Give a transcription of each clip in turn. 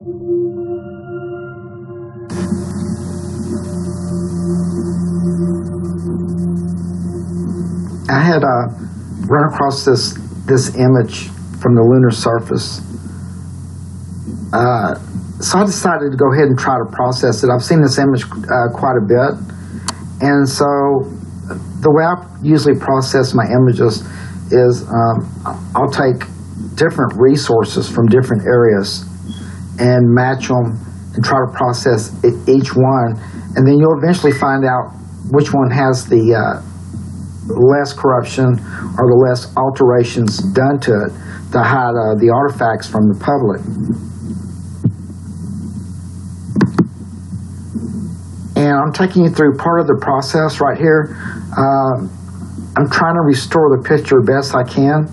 I had run across this image from the lunar surface. So I decided to go ahead and try to process it. I've seen this image quite a bit. And so the way I usually process my images is I'll take different resources from different areas and match them and try to process each one. And then you'll eventually find out which one has the less corruption or the less alterations done to it to hide the artifacts from the public. And I'm taking you through part of the process right here. I'm trying to restore the picture best I can.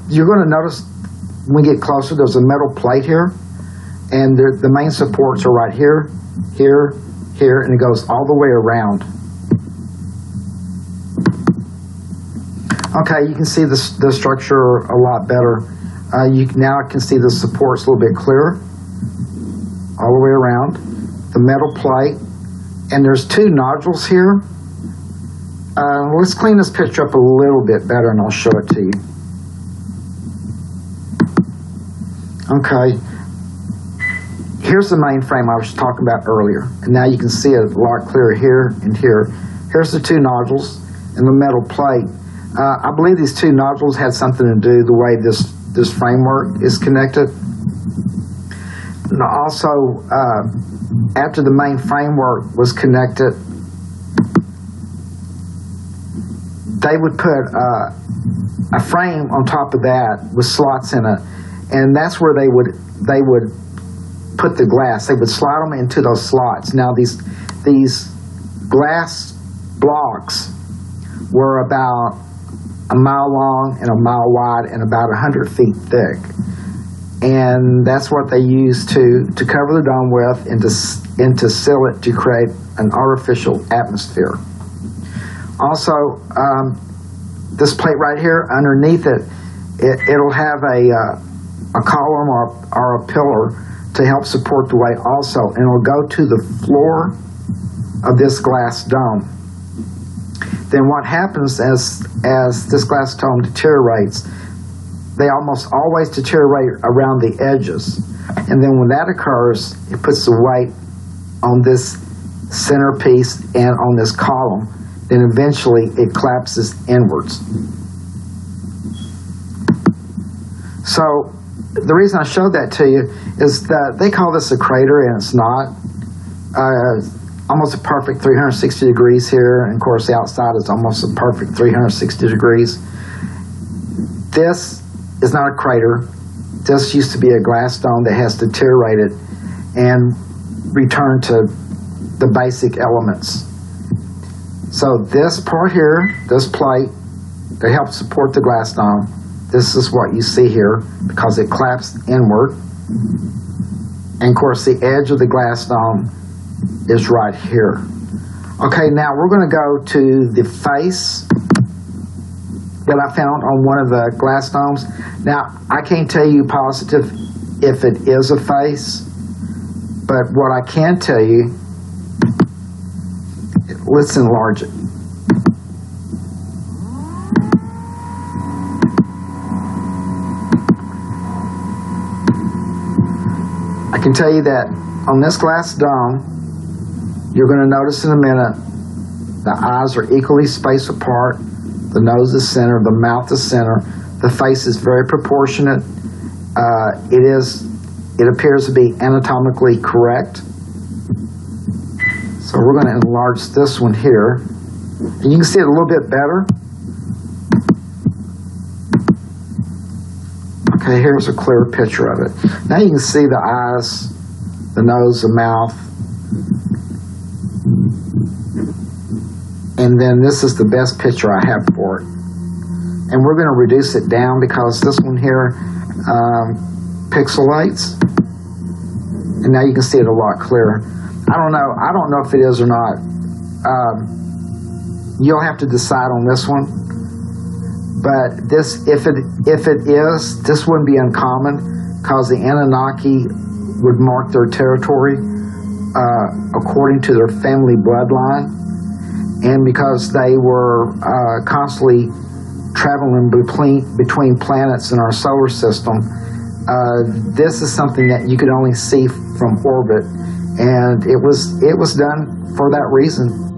You're going to notice when we get closer, there's a metal plate here, and the main supports are right here, here, here, and it goes all the way around. Okay, you can see the structure a lot better. Now I can see the supports a little bit clearer, all the way around. The metal plate, and there's two nodules here. Let's clean this picture up a little bit better, and I'll show it to you. Okay, here's the main frame I was talking about earlier, and now you can see it a lot clearer here and here. Here's the two nodules and the metal plate. I believe these two nodules had something to do the way this framework is connected. And also, after the main framework was connected, they would put a frame on top of that with slots in it, and that's where they would put the glass. They would slide them into those slots. Now these glass blocks were about a mile long and a mile wide and about 100 feet thick. And that's what they used to cover the dome with and to seal it to create an artificial atmosphere. Also, this plate right here, underneath it'll have a column or a pillar to help support the weight also, and it'll go to the floor of this glass dome. Then what happens as this glass dome deteriorates, they almost always deteriorate around the edges. And then when that occurs, it puts the weight on this centerpiece and on this column. Then eventually it collapses inwards. So the reason I showed that to you is that they call this a crater, and it's not. Almost a perfect 360 degrees here, and of course the outside is almost a perfect 360 degrees. This is not a crater. This used to be a glass dome that has deteriorated and returned to the basic elements. So this part here, this plate, that helps support the glass dome, this is what you see here because it collapsed inward. And of course the edge of the glass dome is right here. Okay, now we're going to go to the face that I found on one of the glass domes. Now, I can't tell you positive if it is a face, but what I can tell you, let's enlarge it. I can tell you that on this glass dome, you're going to notice in a minute, the eyes are equally spaced apart, the nose is center, the mouth is center, the face is very proportionate. It appears to be anatomically correct. So we're going to enlarge this one here. And you can see it a little bit better. Okay, here's a clear picture of it. Now you can see the eyes, the nose, the mouth. And then this is the best picture I have for it. And we're going to reduce it down because this one here pixelates. And now you can see it a lot clearer. I don't know if it is or not. You'll have to decide on this one. But this, if it is, this wouldn't be uncommon because the Annunaki would mark their territory according to their family bloodline. And because they were constantly traveling between planets in our solar system, this is something that you could only see from orbit, and it was done for that reason.